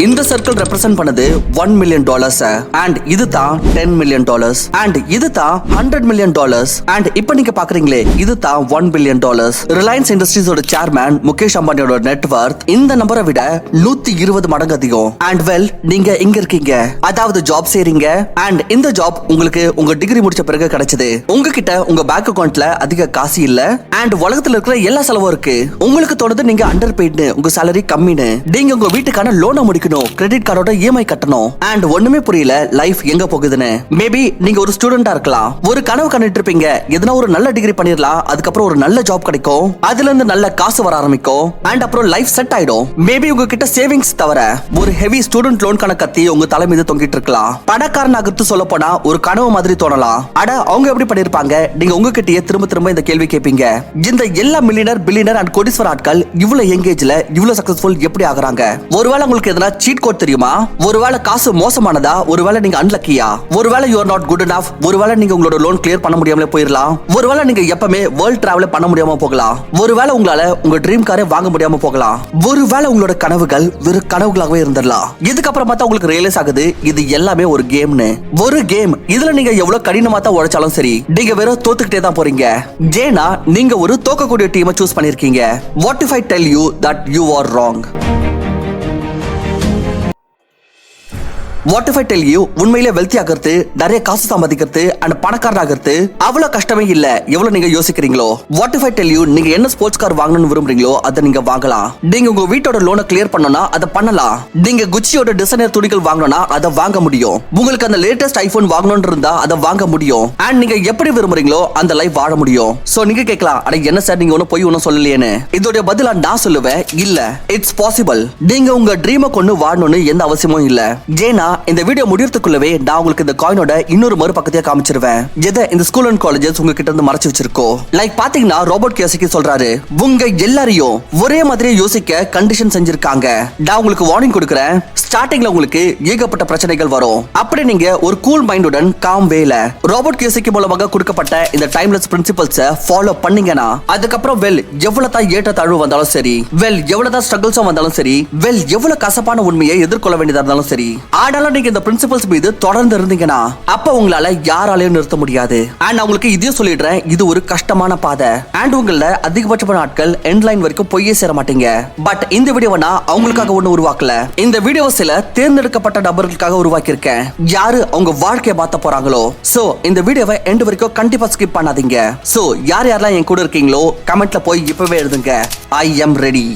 இந்த circle represent பண்ணது $1 million and இது தான் $10 million அண்ட் இது தான் $100 million அண்ட் இப்போ நீங்க பாக்குறீங்களே இது தான் $1 billion. ரிலையன்ஸ் இண்டஸ்ட்ரீஸோட சேர்மேன் முகேஷ் அம்பானியோட நெட்வொர்த் இந்த நம்பரை விட 120 மடங்கு அதிகம். அண்ட் வெல் நீங்க இங்க இருக்கீங்க, அதாவது ஜாப் செய்றீங்க அண்ட் இந்த ஜாப் உங்களுக்கு உங்க டிகிரி முடிச்ச பிறகு கிடைச்சது. உங்ககிட்ட உங்க பேங்க் அக்கவுண்ட்ல அதிக காசு இல்ல அண்ட் உலகத்துல இருக்கிற எல்லா செலவும் இருக்கு. உங்களுக்கு தோணுது நீங்க அண்டர் பெய்டு, உங்க சேலரி கம்மின்னு, நீங்க உங்க வீட்டுக்கான லோனை முடிக்கணும், கிரெடிட் கார்டோட இஎம்ஐ கட்டணும் அண்ட் ஒண்ணுமே புரியல லைஃப் எங்க போகுதுன்னு. மேபி நீங்க ஒரு ஸ்டூடெண்டா இருக்கலாம், ஒரு கனவு கண்டுட்டு இருப்பீங்க, எதனா ஒரு நல்ல டிகிரி பண்ணிரலாம், அதுக்கப்புறம் ஒரு நல்ல ஜாப் கிடைக்கும், அதுல இருந்து நல்ல காசு வர ஆரம்பிக்கும் அண்ட் அப்புறம் லைஃப் செட் ஆயிடும். மேபி உங்ககிட்ட சேவிங்ஸ் தவிர ஒரு ஹெவி ஸ்டூடெண்ட் லோன்கான கத்தி உங்க தலை மீது தொங்கிட்டு இருக்கலாம். பணக்காரன் அகத்து சொல்ல போனா ஒரு கனவு மாதிரி தோணலாம். அட அவங்க எப்படி பண்ணிருப்பாங்க, நீங்க உங்ககிட்டயே திரும்ப திரும்ப இந்த கேள்வி கேட்பீங்க. இந்த எல்லா மில்லியனர் பில்லியனர் அண்ட் கோடீஸ்வரர் ஆட்கள் இவ்வளவு எங்கேஜ்ல இவ்வளவு சக்சஸ்ஃபுல் எப்படி ஆகுறாங்க? ஒருவேளை உங்களுக்கு எதனா சீட் கோட் தெரியுமா? ஒருவேளை காசு மோசமானதா? ஒருவேளை நீங்க அன்லக்கியா? ஒருவேளை you are not good enough? ஒருவேளை நீங்க உங்களோட லோன் கிளியர் பண்ண முடியாமலே போயிடலாம். ஒருவேளை நீங்க எப்பவுமே வேர்ல்ட் டிராவல் பண்ண முடியாம போகலாம். ஒருவேளை உங்களால உங்க ட்ரீம் காரை வாங்க முடியாம போகலாம். ஒருவேளை உங்களோட கனவுகள் வெறும் கனவுகளாகவே இருந்துடலாம். இதுக்கப்புறமா தான் உங்களுக்கு ரியலைஸ் ஆகுது இது எல்லாமே ஒரு கேம்னு. ஒரு கேம், இதுல நீங்க எவ்வளவு கடினமா தான் உழைச்சாலும் சரி நீங்க வெறும் தோத்துக்கிட்டே தான் போறீங்க. ஏன்னா நீங்க ஒரு தோக்கக்கூடிய டீமை சூஸ் பண்ணிருக்கீங்க. What if I tell you that you are wrong? What if I tell you உண்மையிலே வெல்த்தி ஆகிறது, நிறைய காசு சம்பாதிக்கிறது அண்ட் பணக்காரன் ஆகிறது அவ்வளவு கஷ்டமே இல்ல எவ்வளவு நீங்க யோசிக்கிறீங்களோ? What if I tell you நீங்க என்ன ஸ்போர்ட்ஸ் கார் வாங்கணும்னு விரும்புறீங்களோ அதை நீங்க வாங்கலாம். நீங்க உங்க வீட்டோட லோனை கிளியர் பண்ணனும்னா அதை பண்ணலாம். நீங்க குச்சியோட டிசைனர் துணிகள் வாங்கணும்னா அதை வாங்க முடியும். உங்களுக்கு அந்த லேட்டஸ்ட் ஐபோன் வாங்கணும்னு இருந்தா அதை வாங்க முடியும். அண்ட் நீங்க எப்படி விரும்புறீங்களோ அந்த லைஃப் வாழ முடியும். சோ நீங்க கேட்கலாம், அட என்ன சார் நீங்க ஒன்னும் போய் ஒன்னும் சொல்லலையேன்னு. இதோட பதிலா நான் சொல்லுவேன், இல்ல இட்ஸ் பாசிபிள். நீங்க உங்க ட்ரீமை கொண்டு வாழணும்னு எந்த அவசியமும் இல்ல. ஏன்னா இந்த வீடியோ முடியறதுக்குள்ளவே நான் உங்களுக்கு இந்த காயினோட இன்னொரு மறுபக்கத்தையே காமிச்சிருவேன். எதை இந்த ஸ்கூல் அண்ட் காலேஜஸ் உங்ககிட்ட இருந்து மறைச்சு வச்சிருக்கோம். லைக் பாத்தீங்கன்னா ரோபோட் கியோசாகி சொல்றாரு, உங்க எல்லாரையும் ஒரே மாதிரி யோசிக்க கண்டிஷன் செஞ்சிருக்காங்க. நான் உங்களுக்கு வார்னிங் கொடுக்கறேன், ஸ்டார்டிங்ல உங்களுக்கு ஏகப்பட்ட பிரச்சனைகள் வரும். அப்படி நீங்க ஒரு கூல் மைண்டுடன் காம் வேல ரோபோட் கியோசாகி மூலமாக கொடுக்கப்பட்ட இந்த டைம்லெஸ் பிரின்சிபல்ஸை ஃபாலோ பண்ணீங்கன்னா அதுக்கப்புறம் வெல் எவ்வளவு தான் ஏற்ற தாழ்வு வந்தாலும் சரி, வெல் எவ்வளவு தான் ஸ்ட்ரகிள்ஸும் வந்தாலும் சரி, வெல் எவ்வளவு கசப்பான உண்மையை எதிர்கொள்ள வேண்டியதா இருந்தாலும் சரி, ஆனாலும் நீங்க இந்த பிரின்சிபல்ஸ் மீது தொடர்ந்து இருந்தீங்கன்னா அப்ப உங்களால யாராலையும் நிறுத்த முடியாது. அண்ட் உங்களுக்கு இதையும் சொல்லிடுறேன், இது ஒரு கஷ்டமான பாதை அண்ட் உங்கள அதிகபட்சமான ஆட்கள் எண்ட் லைன் வரைக்கும் போயே சேர மாட்டீங்க. பட் இந்த வீடியோவை நான் அவங்களுக்காக ஒண்ணு உருவாக்கல. இந்த வீடியோ சில தேர்ந்தெடுக்கப்பட்ட நபர்களுக்காக உருவாக்கி இருக்கேன். யாரு அவங்க வாழ்க்கையை மாத்த போறாங்களோ. சோ இந்த வீடியோவை எண்ட் வரைக்கும் கண்டிப்பா ஸ்கிப் பண்ணாதீங்க. சோ யார் யாரெல்லாம் என் கூட இருக்கீங்களோ கமெண்ட்ல போய் இப்பவே எழுதுங்க, ஐ எம் ரெடி.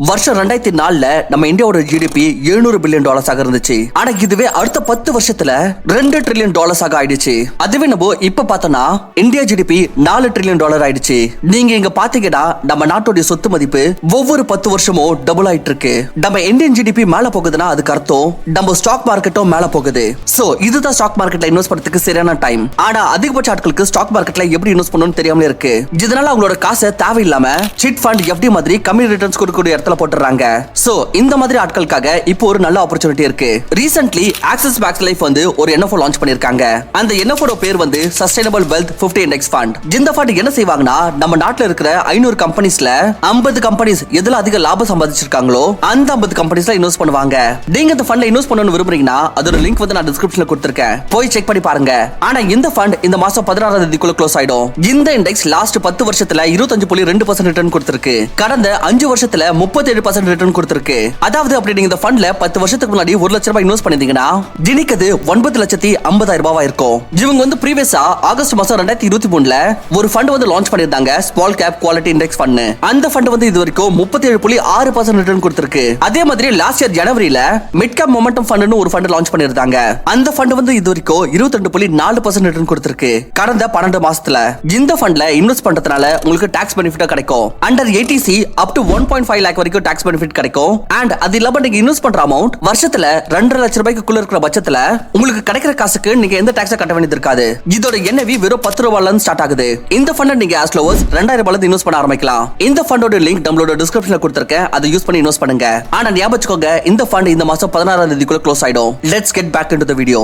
வருஷம் 2004 நம்ம இந்தியாவோட ஜிடிபி $700 பில்லியன் இருந்துச்சு. ஆனா இதுவே அடுத்த 10 வருஷத்துல $2 trillion ஆயிடுச்சு. அதுவே நம்ம இப்ப பார்த்தோம்னா இந்தியா ஜிடிபி $4 trillion ஆயிடுச்சு. நீங்க இங்க பாத்தீங்கன்னா நம்ம நாட்டோட சொத்து மதிப்பு ஒவ்வொரு 10 வருஷமும் டபுள் ஆயிட்டு இருக்கு. நம்ம இந்தியன் ஜிடிபி மேல போகுதுன்னா அதுக்கு அர்த்தம் நம்ம ஸ்டாக் மார்க்கெட்டும் மேல போகுது. சோ இதுதான் ஸ்டாக் மார்க்கெட்ல இன்வெஸ்ட் பண்றதுக்கு சரியான டைம். ஆனா அதிகபட்ச ஆட்களுக்கு ஸ்டாக் மார்க்கெட்ல எப்படி இன்வெஸ்ட் பண்ணணும்னு தெரியாமலே இருக்கு. இதனால அவங்களோட காசை தேவையில்லாம சிட் ஃபண்ட் எஃப்டி மாதிரி கம்மி ரிட்டர்ன்ஸ் கொடுக்கக்கூடிய போட்டுறாங்க. சோ இந்த மாதிரி ஆட்களுக்காக இப்போ ஒரு நல்ல ஆப்பர்ச்சுனிட்டி இருக்கு. ரீசன்ட்லி ஆக்சிஸ் மேக்ஸ் லைஃப் வந்து ஒரு என்எஃப்ஓ லான்ச் பண்ணிருக்காங்க. அந்த என்எஃப்ஓட பேர் வந்து சஸ்டைனபிள் வெல்த் 50 இண்டெக்ஸ் ஃபண்ட். இந்த ஃபண்ட் என்ன செய்வாங்கன்னா நம்ம நாட்டுல இருக்கிற 500 கம்பெனிஸ்ல 50 கம்பெனிஸ் எதுல அதிக லாபம் சம்பாதிச்சிருக்காங்களோ அந்த 50 கம்பெனிஸ்ல இன்வெஸ்ட் பண்ணுவாங்க. நீங்க இந்த ஃபண்ட்ல இன்வெஸ்ட் பண்ணனும் விரும்புறீங்கன்னா அதோட லிங்க் வந்து நான் டிஸ்கிரிப்ஷன்ல கொடுத்திருக்கேன், போய் செக் பண்ணி பாருங்க. ஆனா இந்த ஃபண்ட் இந்த மாசம் 16ஆம் தேதிக்குள்ள க்ளோஸ் ஆயிடும். இந்த இண்டெக்ஸ் லாஸ்ட் 10 வருஷத்துல 25.2% ரிட்டர்ன் கொடுத்திருக்கு. கடந்த 5 வருஷத்துல 37% ரிட்டர்ன் கொடுத்திருக்கு. அதாவது அப்படி நீங்க இந்த ஃபண்ட்ல 10 வருஷத்துக்கு முன்னாடி $1,00,000 இன்வெஸ்ட் பண்ணிருந்தீங்கன்னா தினிக்கது $9,50,000 இருக்கும். இவங்க வந்து பிரீவியஸா ஆகஸ்ட் மாசம் 2023ல ஒரு ஃபண்ட் வந்து லான்ச் பண்ணிருந்தாங்க, small cap quality index fund. அந்த ஃபண்ட் வந்து இது வரைக்கும் 37.6% ரிட்டர்ன் கொடுத்திருக்கு. அதே மாதிரி லாஸ்ட் இயர் ஜனவரியில மிட் கேப் மொமெண்டம் ஃபண்ட்னு ஒரு ஃபண்ட் லான்ச் பண்ணிருந்தாங்க. அந்த ஃபண்ட் வந்து இது வரைக்கும் 22.4% ரிட்டர்ன் கொடுத்திருக்கு கடந்த 12 மாசத்துல. இந்த ஃபண்ட்ல இன்வெஸ்ட் பண்றதுனால உங்களுக்கு டாக்ஸ் பெனிஃபிட் கிடைக்கும். Under 80C up to 1.5 lakh வரைக்கும் டாக்ஸ் பெனிஃபிட் கிடைக்கும். அண்ட் அது இல்லாம நீங்க இன்வெஸ்ட் பண்ற அமௌண்ட் வருஷத்துல $2.5 லட்சம் இருக்கிற பட்சத்துல உங்களுக்கு கிடைக்கிற காசுக்கு நீங்க எந்த டாக்ஸ் கட்ட வேண்டியது இருக்காது. இதோட என்ஏவி வெறும் $10 ஸ்டார்ட் ஆகுது. இந்த ஃபண்ட் நீங்க as low as $2,000 இன்வெஸ்ட் பண்ண ஆரம்பிக்கலாம். இந்த ஃபண்டோட லிங்க் நம்மளோட டிஸ்கிரிப்ஷன்ல கொடுத்திருக்கேன், அதை யூஸ் பண்ணி இன்வெஸ்ட் பண்ணுங்க. ஆனா ஞாபகம் வச்சுக்கோங்க, இந்த ஃபண்ட் இந்த மாசம் 16ஆம் தேதிக்குள்ள க்ளோஸ் ஆயிடும். Let's get back into the video.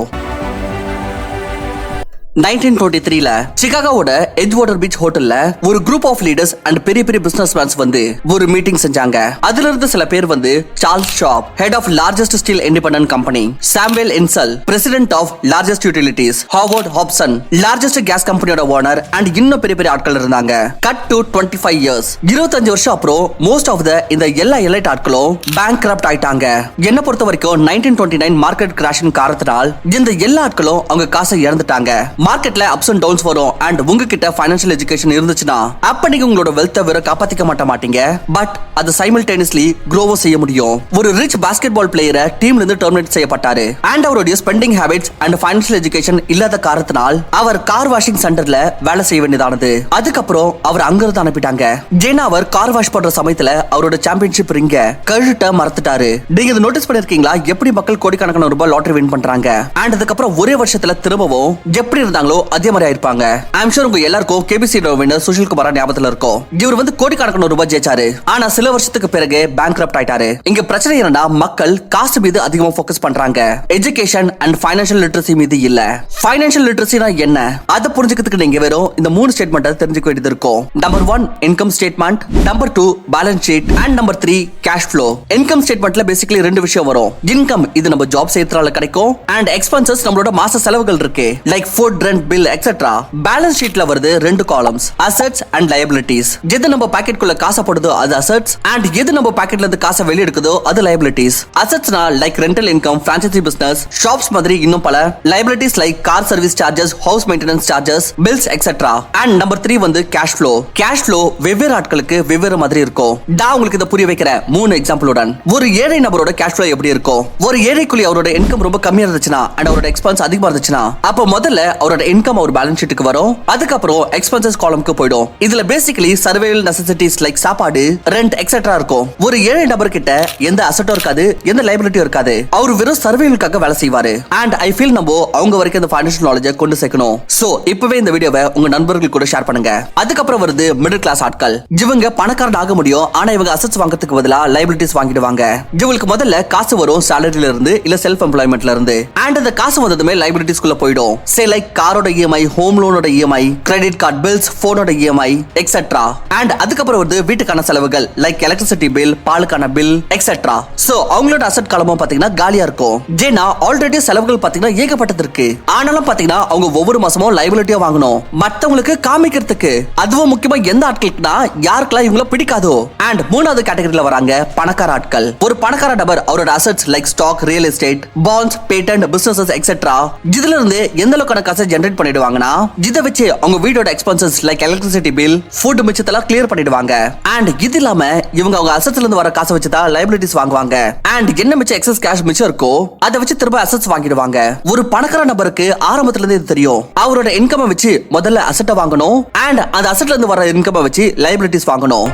1923ல சிகாகோவோட எட்ஜ்வாட்டர் பீச் ஹோட்டல்ல ஒரு குரூப் ஆஃப் லீடர்ஸ் அண்ட் பெரிய பெரிய பிசினஸ்மேன்ஸ் வந்து ஒரு மீட்டிங் செஞ்சாங்க. அதுல இருந்து சில பேர் வந்து Charles Schwab, head of largest steel independent company, Samuel Insull, president of largest utilities, Howard Hopson, largest gas கம்பெனியோட ஓனர் அண்ட் இன்னும் பெரிய பெரிய ஆட்கள் இருந்தாங்க. கட் டு 25 இயர்ஸ், 25 வருஷம் அப்புறம் மோஸ்ட் ஆஃப் த இந்த எல்லா எலைட் ஆட்களும் பேங்க்ரப்ட் ஆயிட்டாங்க. என்ன பொறுத்த வரைக்கும் 1929 மார்க்கெட் கிராஷின் காரணத்தினால் இந்த எல்லா ஆட்களும் அவங்க காசை இழந்துட்டாங்க. மார்க்கெட்ல அப்ஸ் அண்ட் டவுன்ஸ் வரும் அண்ட் உங்ககிட்ட ஃபைனான்சியல் எஜுகேஷன் இருந்துச்சுன்னா அப்ப நீங்க உங்களோட வெல்த்தை வேற காப்பாத்திக்க மாட்டீங்க. பட் அது சைமல்டேனியஸ்லி க்ரோவும் செய்ய முடியும். ஒரு ரிச் பாஸ்கெட் பால் பிளேயரை டீம்ல இருந்து டெர்மினேட் செய்யப்பட்டாரு அண்ட் அவருடைய spending habits and financial education இல்லாத காரணத்தினால் அவர் கார் வாஷிங் சென்டர்ல வேலை செய்ய வேண்டியதானது. அதுக்கப்புறம் அவர் அங்கிருந்து அனுப்பிட்டாங்க. ஜேனா அவர் கார் வாஷ் பண்ற சமயத்துல அவரோட சாம்பியன்ஷிப் ரிங்க கழுட்ட மறந்துட்டாரு. நீங்க இதை நோட்டீஸ் பண்ணிருக்கீங்களா? எப்படி மக்கள் கோடிக்கணக்கான ரூபாய் லாட்டரி வின் பண்றாங்க அண்ட் அதுக்கப்புறம் ஒரே வருஷத்துல திரும்பவும் எப்படி இருந்தாங்களோ அதே மாதிரி ஆயிருப்பாங்க. ஐம் ஷூர் உங்க எல்லாருக்கும் கேபிசி வின்னர் சுஷில் குமார் ஞாபகத்துல இருக்கும். இவர் வந்து கோடிக்கணக்கான ரூபாய் ஜெயிச்சாரு. ஆனா சில வருஷத்துக்கு பிறகு பேங்க்ரப்ட் ஆயிட்டாரு. இங்க பிரச்சனை என்னன்னா மக்கள் காசு மீது அதிகமா ஃபோக்கஸ் பண்றாங்க, எஜுகேஷன் அண்ட் ஃபைனான்சியல் லிட்டரசி மீது இல்ல. ஃபைனான்சியல் லிட்டரசினா என்ன அதை புரிஞ்சுக்கிறதுக்கு நீங்க வெறும் இந்த 3 ஸ்டேட்மெண்ட் தெரிஞ்சுக்க வேண்டியது இருக்கும். Number 1 income statement, number 2 balance sheet and number 3 cash flow. Income ஸ்டேட்மெண்ட்ல பேசிக்கலி 2 விஷயம் வரும். இன்கம் இது நம்ம ஜாப் செய்யறதால கிடைக்கும் அண்ட் எக்ஸ்பென்சஸ் நம்மளோட மாச செலவுகள் இருக்கு like food, rent, bill etcetera. Balance ஷீட்ல வருது 2 காலம்ஸ், அசெட்ஸ் அண்ட் லைபிலிட்டிஸ். எது நம்ம பாக்கெட் குள்ள காசு போடுதோ அது அசெட்ஸ் அண்ட் எது நம்ம பாக்கெட்ல இருந்து காசை வெளிய எடுக்குதோ அது லைபிலிட்டிஸ். அசெட்ஸ்னா like rental income, franchisee business, shops மாதிரி இன்னும் பல. Liabilities like car service charges, house maintenance charges, bills etcetera. And number 3 வந்து கேஷ் ஃப்ளோ. கேஷ் ஃப்ளோ வெவ்வேறு ஆட்களுக்கு வெவ்வேறு மாதிரி இருக்கும். நான் உங்களுக்கு இதை புரிய வைக்கிற 3 எக்ஸாம்பிளுடன். ஒரு ஏழை நபரோட கேஷ் ஃப்ளோ எப்படி இருக்கும்? ஒரு ஏழைக்குள்ளே அவரோட இன்கம் ரொம்ப கம்மியா இருந்துச்சுன்னா அண்ட் அவரோட எக்ஸ்பென்ஸ் அதிகமா இருந்துச்சுன்னா அப்ப முதல்ல அவரோட இன்கம் அவர் பேலன்ஸ் ஷீட்டுக்கு வரும், அதுக்கப்புறம் எக்ஸ்பென்சஸ் காலம்க்கு போய்டும். இதுல பேசிக்கலி சர்வைவல் நெசசிட்டிஸ் லைக் சாப்பாடு, ரெண்ட் எக்ஸெட்ரா இருக்கும். ஒரு ஏழை நபர் கிட்ட எந்த அசெட்டும் இருக்காது, எந்த லைபிலிட்டியும் இருக்காது. அவர் வெறும் சர்வைவலுக்காக வேலை செய்வாரு. அண்ட் ஐ ஃபீல் நம்ம அவங்க வரைக்கும் இந்த ஃபைனான்ஷியல் நாலேஜை கொண்டு சேர்க்கணும். சோ இப்பவே இந்த வீடியோவை உங்க நண்பர்கள் கூட ஷேர் பண்ணுங்க. அதுக்கப்புறம் வருது மிடில் கிளாஸ் ஆட்கள். இவங்க பணக்காரன் ஆக முடியும், ஆனா இவங்க அசெட்ஸ் வாங்குறதுக்கு பதிலா லைபிலிட்டிஸ் வாங்கிடுவாங்க. இவங்களுக்கு முதல்ல காசு வரும் சாலரியில இருந்து இல்ல செல்ஃப் எம்ப்ளாய்மெண்ட்ல இருந்து அண்ட் அந்த காசு வந்ததுமே லைபிலிட்டிஸ்குள்ள போயிடும். சே லைக் காரோட இஎம்ஐ, ஹோம் லோனோட இஎம்ஐ, கிரெடிட் கார்டு பில்ஸ், போனோட இஎம்ஐ எக்ஸெட்ரா. அண்ட் அதுக்கப்புறம் வந்து வீட்டுக்கான செலவுகள் லைக் எலக்ட்ரிசிட்டி பில், பாலுக்கான பில் எக்ஸெட்ரா. சோ அவங்களோட அசெட் காலமும் பாத்தீங்கன்னா காலியா இருக்கும். ஜேனா ஆல்ரெடி செலவுகள் பாத்தீங்கன்னா ஏகப்பட்டது இருக்கு. ஆனாலும் பாத்தீங்கன்னா அவங்க ஒவ்வொரு மாசமும் லைபிலிட்டியா வாங்கணும் மத்தவங்களுக்கு காமிக்கிறதுக்கு. அதுவும் முக்கியமா எந்த ஆட்களுக்குனா யாருக்கெல்லாம் இவங்கள பிடிக்காதோ. அண்ட் 3வது கேட்டகரியில வராங்க பணக்கார ஆட்கள். ஒரு பணக்கார நபர் அவரோட assets like stock, real estate, bonds, patent, businesses etcetera இதுல இருந்து எந்த அளவுக்கான காசை ஜெனரேட் பண்ணிடுவாங்கன்னா இதை வச்சு அவங்க வீடோட expenses like electricity bill, food மிச்சத்தெல்லாம் கிளியர் பண்ணிடுவாங்க. அண்ட் இது இல்லாம இவங்க அவங்க அசெட்ஸ்ல இருந்து வர காசை வச்சு தான் லைபிலிட்டிஸ் வாங்குவாங்க. அண்ட் என்ன மிச்சம் எக்ஸஸ் கேஷ் மிச்சம் இருக்கோ அதை வச்சு திரும்ப அசெட்ஸ் வாங்கிடுவாங்க. ஒரு பணக்கார நபருக்கு ஆரம்பத்துல இருந்து இது தெரியும். அவரோட இன்கம் வச்சு முதல்ல அசெட்டை வாங்கணும் அண்ட் அந்த அசெட்ல இருந்து வர இன்கம் வச்சு லைபிலிட்டிஸ் வாங்கணும்.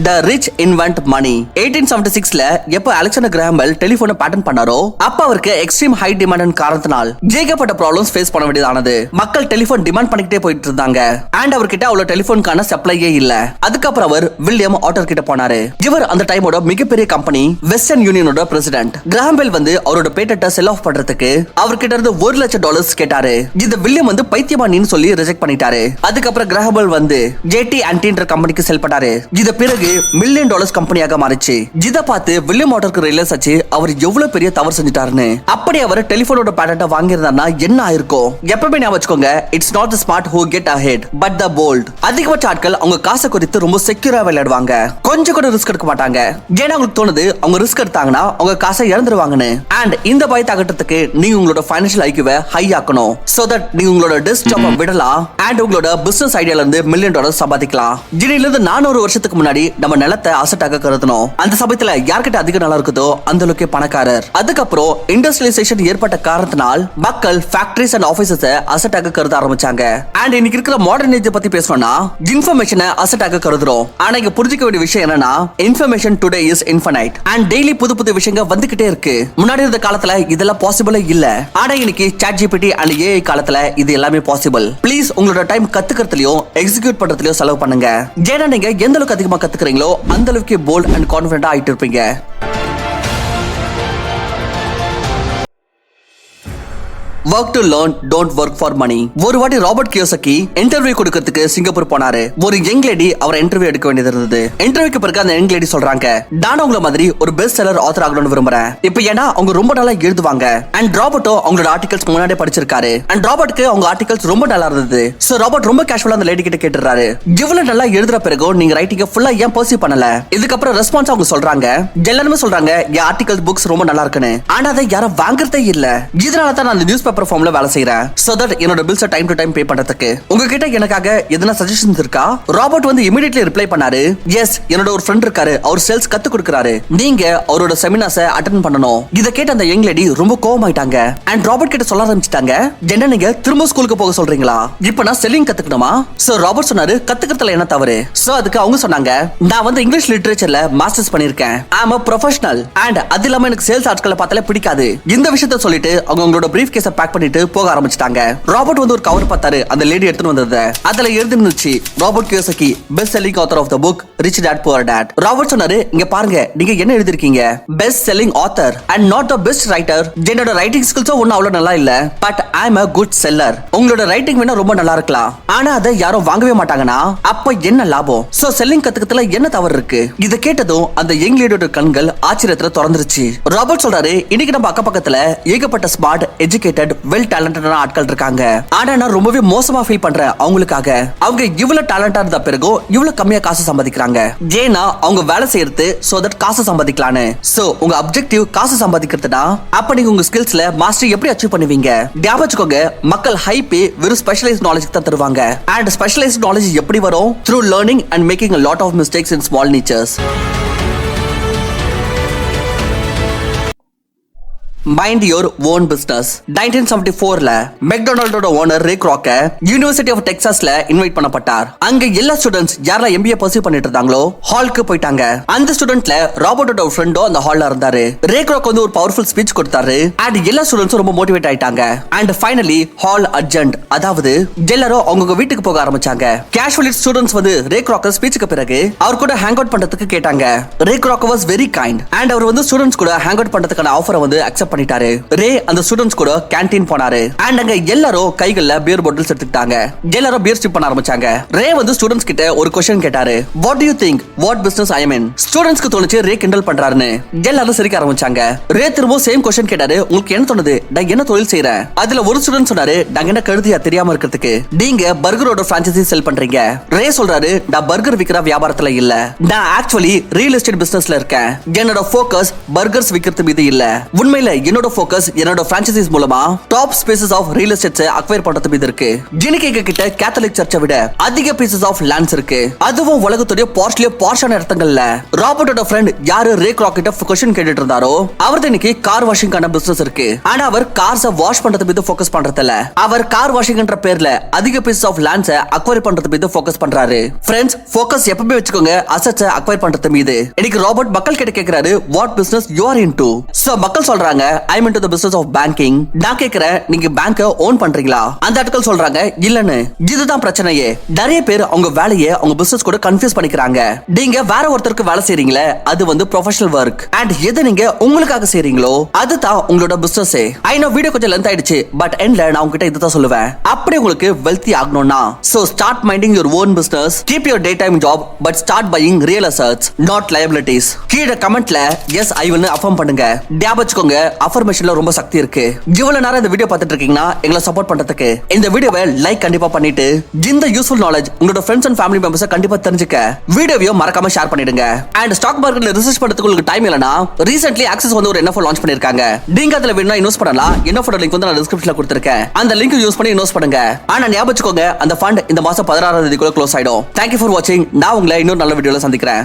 The rich invent money. 1876ல எப்ப அலெக்சாண்டர் கிராஹாம் பெல் டெலிபோனை பேட்டன் பண்ணாரோ அப்ப அவருக்கு எக்ஸ்ட்ரீம் ஹை டிமாண்ட் காரணத்தினால் ஏகப்பட்ட ப்ராப்ளம்ஸ் ஃபேஸ் பண்ண வேண்டியதானது. மக்கள் டெலிபோன் டிமாண்ட் பண்ணிக்கிட்டே போயிட்டு இருந்தாங்க அண்ட் அவர்கிட்ட அவ்வளவு டெலிபோனுக்கான சப்ளையே இல்ல. அதுக்கப்புறம் அவர் வில்லியம் ஆட்டர் கிட்ட போனாரு. இவர் அந்த டைமோட மிகப்பெரிய கம்பெனி வெஸ்டர்ன் யூனியனோட பிரசிடென்ட். கிராஹாம் பெல் வந்து அவரோட பேட்டன்ட்டை செல் ஆஃப் பண்றதுக்கு அவர்கிட்ட இருந்து $1,00,000 கேட்டாரு. இந்த வில்லியம் வந்து பைத்தியமானின்னு சொல்லி ரிஜெக்ட் பண்ணிட்டாரு. அதுக்கப்புறம் கிராஹாம் பெல் வந்து ஜேடி ஆன்டின்ற கம்பெனிக்கு செல் பண்ணாரு. இத பிறகு $1 மில்லியன் கம்பெனியாக மாறிச்சு. இத பார்த்து வில்லியம் ஆட்டருக்கு ரியலைஸ் ஆச்சு அவர் எவ்வளவு பெரிய தவறு செஞ்சிட்டாருன்னு. அப்படி அவர் டெலிபோனோட பேட்டன்ட்டை வாங்கியிருந்தாருன்னா என்ன ஆயிருக்கும்? எப்பவுமே ஞாபகம் வச்சுக்கோங்க, it's not the smart who get ahead but the bold. அதிகபட்ச ஆட்கள் அவங்க காசை குறித்து ரொம்ப செக்யூரா விளையாடுவாங்க, கொஞ்சம் கூட ரிஸ்க் எடுக்க மாட்டாங்க. ஏன்னா அவங்களுக்கு தோணுது அவங்க ரிஸ்க் எடுத்தாங்கன்னா அவங்க காசை இழந்துருவாங்கன்னு. அண்ட் இந்த பயத்தை அகற்றத்துக்கு நீங்க உங்களோட ஃபைனான்ஷியல் ஐக்யூவை ஹை ஆக்கணும் சோ தட் நீங்க உங்களோட டெஸ்க் ஜாபை விடலாம் அண்ட் உங்களோட பிசினஸ் ஐடியால இருந்து $1 மில்லியன் சம்பாதிக்கலாம். இதிலிருந்து 400 வருஷத்துக்கு முன்னாடி நம்ம நிலத்தை அசெட்டாக கருதணும். அந்த சமயத்துல யார்கிட்ட அதிக நிலம் இருக்குதோ அந்த அளவுக்கு பணக்காரர். அதுக்கப்புறம் இண்டஸ்ட்ரியலைசேஷன் ஏற்பட்ட காரணத்தினால் மக்கள் ஃபேக்டரிஸ் அண்ட் ஆபீசஸ் அசெட்டாக கருத ஆரம்பிச்சாங்க. அண்ட் இன்னைக்கு இருக்கிற மாடர்ன் ஏஜ் பத்தி பேசணும்னா இன்ஃபர்மேஷனை அசெட்டாக கருதுறோம். ஆனா இங்க புரிஞ்சுக்க வேண்டிய விஷயம் என்னன்னா information today is infinite and daily புது புது விஷயங்கள் வந்துகிட்டே இருக்கு. முன்னாடி இருந்த காலத்துல இதெல்லாம் பாசிபிளே இல்ல. ஆனா இன்னைக்கு சாட் ஜிபிடி அண்ட் ஏஐ காலத்துல இது எல்லாமே பாசிபிள். ப்ளீஸ் உங்களோட டைம் கத்துக்கிறதுலயும் எக்ஸிக்யூட் பண்றதுலயும் செலவு பண்ணுங்க. ஏன்னா நீங்க எந்த அளவுக்கு அதிகமா கத்துக்கிறீங்களோ அந்த அளவுக்கு போல்ட் அண்ட் கான்ஃபிடென்ட்டா ஆயிட்டு இருப்பீங்க. Work to learn, don't work for money. ஒரு வாட்டி ராபர்ட் கியோசகி இன்டர்வியூ கொடுக்கிறதுக்கு சிங்கப்பூர் போனாரு. ஒரு யங் லேடி அவர் இன்டர்வியூ எடுக்க வேண்டியது இருந்தது. இன்டர்வியூக்கு பிறகு அந்த யங் லேடி சொல்றாங்க, நான் உங்கள மாதிரி ஒரு பெஸ்ட் செல்லர் ஆத்தர் ஆகணும்னு விரும்புறேன். இப்போ ஏன்னா அவங்க ரொம்ப நல்லா எழுதுவாங்க. அண்ட் ராபர்ட்டோ அவங்களோட ஆர்டிகல்ஸ் முன்னாடியே படிச்சிருக்காரு. அண்ட் ராபர்ட்க்கு அவங்க ஆர்டிகல்ஸ் ரொம்ப நல்லா இருந்தது. சோ ராபர்ட் ரொம்ப கேஷுவலா அந்த லேடி கிட்ட கேட்டுறாரு, இவ்வளவு நல்லா எழுதுற பிறகு நீங்க ரைட்டிங்க ஃபுல்லா ஏன் பர்சீவ் பண்ணல? இதுக்கப்புறம் ரெஸ்பான்ஸ் அவங்க சொல்றாங்க, எல்லாருமே சொல்றாங்க என் ஆர்டிகல் புக்ஸ் ரொம்ப நல்லா இருக்குன்னு. ஆனா அதை யாரும் வாங்குறதே இல்ல. இதனால தான் நான் அந்த நியூஸ் பேப்பர் ஃபார்ம்ல வேலை செய்யறேன். சோ தட் என்னோட bills time to time pay பண்றதுக்கு. உங்ககிட்ட எனக்காக எதனா சஜஷன்ஸ் இருக்கா? ராபர்ட் வந்து இமிடியட்லி ரிப்ளை பண்ணாரு, எஸ், என்னோட ஒரு ஃப்ரெண்ட் இருக்காரு, அவர் சேல்ஸ் கத்து கொடுக்கறாரு, நீங்க அவரோட செமினார்ஸ் அட்டெண்ட் பண்ணணும். இத கேட்ட அந்த யங் லேடி ரொம்ப கோவமாயிட்டாங்க. அண்ட் ராபர்ட் கிட்ட சொல்ல ஆரம்பிச்சிட்டாங்க, என்ன நீங்க திரும்ப ஸ்கூலுக்கு போக சொல்றீங்களா? இப்போ நான் செல்லிங் கத்துக்கணுமா? சோ ராபர்ட் சொன்னாரு, கத்துக்கிறதுல என்ன தவறு? சோ அதுக்கு அவங்க சொன்னாங்க, நான் வந்து இங்கிலீஷ் லிட்டரேச்சர்ல மாஸ்டர்ஸ் பண்ணிருக்கேன். ஐ அம் a professional and அது இல்லாம எனக்கு சேல்ஸ் ஆட்களை பார்த்தாலே பிடிக்காது. இந்த விஷயத்தை சொல்லிட்டு அவங்க அவங்களோட பிரீஃப் கேஸை பேக் பண்ணிட்டு போக ஆரம்பிச்சிட்டாங்க. ராபர்ட் வந்து ஒரு கவர் பார்த்தாரு, அந்த லேடி எடுத்துட்டு வந்தது. அதுல எழுதிருந்துச்சு, Robert Kiyosaki best selling author of the book rich dad poor dad. Robert சொன்னாரு, இங்க பாருங்க, நீங்க என்ன எழுதிருக்கீங்க? Best selling author and not the best writer. என்னோட ரைட்டிங் ஸ்கில்ஸ் ஒன்னும் அவ்வளவு நல்லா இல்ல, but I am a good seller. உங்களோட ரைட்டிங் வேணா ரொம்ப நல்லா இருக்கலாம், ஆனா அதை யாரும் வாங்கவே மாட்டாங்கன்னா அப்ப என்ன லாபம்? சோ செல்லிங் கத்துக்கிறதுல என்ன தவறு இருக்கு? இத கேட்டதும் அந்த யங் லேடியோட கண்கள் ஆச்சரியத்துல திறந்துருச்சு. ராபர்ட் சொல்றாரு, இன்னைக்கு நம்ம அக்கபக்கத்துல ஏகப்பட்ட ஸ்மார்ட், எஜுகேட்டட், வெல் டேலண்டடான ஆட்கள் இருக்காங்க. ஆனா நான் ரொம்பவே மோசமா ஃபீல் பண்றேன் அவங்களுக்காக. அவங்க இவ்வளவு டேலண்டா இருந்த பிறகு இவ்வளவு கம்மியா காசு சம்பாதிக்கிறாங்க. ஏன்னா அவங்க வேலை செய்யறது சோ தட் காசு சம்பாதிக்கலான்னு. சோ உங்க அப்ஜெக்டிவ் காசு சம்பாதிக்கிறதுனா அப்ப நீங்க உங்க ஸ்கில்ஸ்ல மாஸ்டர் எப்படி அச்சீவ் பண்ணுவீங்க? ஞாபகம் வச்சுக்கோங்க, மக்கள் ஹை பே வெறும் ஸ்பெஷலைஸ்ட் நாலேஜ் தான் தருவாங்க. அண்ட் ஸ்பெஷலைஸ்ட் நாலேஜ் எப்படி வரும்? Through learning and making a lot of mistakes in small niches. Mind your own business. 1974ல மெக்டொனால்டோட ஓனர் ரே கிராக்க யூனிவர்சிட்டி ஆஃப் டெக்சாஸ்ல இன்வைட் பண்ணப்பட்டார். அங்க எல்லா ஸ்டூடண்ட்ஸ் யாரெல்லாம் எம்பிஏ பர்சூ பண்ணிட்டு இருந்தாங்களோ ஹாலுக்கு போயிட்டாங்க. அந்த ஸ்டூடண்ட்ல ராபர்ட்டோட ஃப்ரெண்டோ அந்த ஹால்ல இருந்தாரு. ரே கிராக் வந்து ஒரு பவர்ஃபுல் ஸ்பீச் கொடுத்தாரு. அண்ட் எல்லா ஸ்டூடண்ட்ஸும் ரொம்ப மோட்டிவேட் ஆயிட்டாங்க. அண்ட் ஃபைனலி ஹால் அட்ஜென்ட், அதாவது எல்லாரும் அவங்க வீட்டுக்கு போக ஆரம்பிச்சாங்க. கேஷுவலி ஸ்டூடண்ட்ஸ் வந்து ரே கிராக் ஸ்பீச்சுக்கு பிறகு அவர் கூட ஹேங் அவுட் பண்றதுக்கு கேட்டாங்க. Ray Kroc was very kind and அவர் வந்து ஸ்டூடண்ட்ஸ் கூட ஹேங் அவுட் பண்றதுக்கான ஆஃபரை வந்து அக்செப்ட் பண்ணிட்டாரு. ரே அந்த ஸ்டூடண்ட்ஸ் கூட கேண்டீன் போனாரு. அண்ட் அங்க எல்லாரும் கைகள்ல பியர் பாட்டில்ஸ் எடுத்துக்கிட்டாங்க. எல்லாரும் பியர் ஸ்டிப் பண்ண ஆரம்பிச்சாங்க. ரே வந்து ஸ்டூடண்ட்ஸ் கிட்ட ஒரு क्वेश्चन கேட்டாரு, what do you think what business I mean? ஸ்டூடண்ட்ஸ்க்கு தோணுச்சு ரே கிண்டல் பண்றாருன்னு. எல்லாரும் சிரிக்க ஆரம்பிச்சாங்க. ரே திரும்ப சேம் क्वेश्चन கேட்டாரு, உங்களுக்கு என்ன தோணுது? நான் என்ன தொழில் செய்றேன்? அதுல ஒரு ஸ்டூடண்ட் சொன்னாரு, நான் என்ன கழுதியா தெரியாம இருக்கிறதுக்கு, நீங்க பர்கரோட பிரான்சைசி செல் பண்றீங்க. ரே சொல்றாரு, நான் பர்கர் விக்கிற வியாபாரத்துல இல்ல, நான் ஆக்சுவலி ரியல் எஸ்டேட் பிசினஸ்ல இருக்கேன். என்னோட ஃபோக்கஸ் பர்கர்ஸ் விக்கிறது மீது இல்ல. உண்மையில என்னோட ஃபோக்கஸ் என்னோட பிரான்சைசிஸ் மூலமா top spaces of real estates acquire பண்றது மீது இருக்கு. ஜெனிகேக கிட்ட கேத்தலிக் சர்ச்சை விட அதிக பீசஸ் ஆஃப் லேண்ட்ஸ் இருக்கு. அதுவும் உலகத்துடைய பார்ஷான இடங்கள்ல. ராபர்ட்டோட ஃப்ரெண்ட் யாரு ரே கிராக் கிட்ட क्वेश्चन கேட்டுட்டு இருந்தாரோ அவர்தான் இன்னைக்கு கார் வாஷிங்கான பிசினஸ் இருக்கு. ஆனா அவர் கார்ஸை வாஷ் பண்றது மீது ஃபோக்கஸ் பண்றதில்ல. அவர் கார் வாஷிங்ன்ற பேர்ல அதிக பீசஸ் ஆஃப் லேண்ட்ஸ் அக்வயர் பண்றது மீது ஃபோக்கஸ் பண்றாரு. ஃப்ரெண்ட்ஸ், ஃபோக்கஸ் எப்பவுமே வச்சுக்கோங்க அசெட்ஸ் அக்வயர் பண்றது மீது. இன்னைக்கு ராபர்ட் மக்கள் கிட்ட கேக்குறாரு, what business you are into? So மக்கள் சொல்றாங்க, I am into the business of banking. நான் கேக்குறேன், நீங்க பேங்க ஓன் பண்றீங்களா? அந்த ஆட்கள் சொல்றாங்க, இல்லன்னு. இதுதான் பிரச்சனையே. நிறைய பேர் அவங்க வேலையை அவங்க பிசினஸ் கூட கன்ஃபியூஸ் பண்ணிக்கிறாங்க. நீங்க வேற ஒருத்தருக்கு வேலை செய்றீங்களே, அது வந்து ப்ரொஃபஷனல் வொர்க். அண்ட் எதை நீங்க உங்களுக்காக செய்றீங்களோ அதுதான் உங்களோட பிசினஸ். ஐ நோ வீடியோ கொஞ்சம் லென்த் ஆயிடுச்சு, பட் எண்ட்ல நான் உங்ககிட்ட இதுதான் சொல்லுவேன். அப்படி உங்களுக்கு வெல்தி ஆகணும்னா, so start minding your own business. Keep your day time job, but start buying real assets, not liabilities. கீழ கமெண்ட்ல எஸ் ஐ வில் அஃபர்ம் பண்ணுங்க. ஞாபகம் வச்சுக்கோங்க, அஃபர்மேஷன்ல ரொம்ப சக்தி இருக்கு. இவ்வளவு நேரம் இந்த வீடியோ பார்த்துட்டு இருக்கீங்கன்னா எங்களை சப்போர்ட் பண்றதுக்கு இந்த வீடியோவை லைக் கண்டிப்பா பண்ணிட்டு இந்த யூஸ்ஃபுல் நாலேஜ் உங்களோட ஃப்ரெண்ட்ஸ் அண்ட் ஃபேமிலி மெம்பர்ஸ் கண்டிப்பா தெரிஞ்சுக்க வீடியோவையும் மறக்காம ஷேர் பண்ணிடுங்க. அண்ட் ஸ்டாக் மார்க்கெட்ல ரிசர்ச் பண்றதுக்கு உங்களுக்கு டைம் இல்லனா ரீசென்ட்லி ஆக்சஸ் வந்து ஒரு NFO லான்ச் பண்ணிருக்காங்க. நீங்க அதுல வேணா இன்வெஸ்ட் பண்ணலாம். NFO லிங்க் வந்து நான் டிஸ்கிரிப்ஷன்ல கொடுத்திருக்கேன். அந்த லிங்க் யூஸ் பண்ணி இன்வெஸ்ட் பண்ணுங்க. ஆனா ஞாபகம் வச்சுக்கோங்க, அந்த ஃபண்ட் இந்த மாசம் 16ஆம் தேதிக்குள்ள க்ளோஸ் ஆயிடும். Thank you for watching. நான் உங்களை இன்னொரு நல்ல வீடியோல சந்திக்கிறேன்.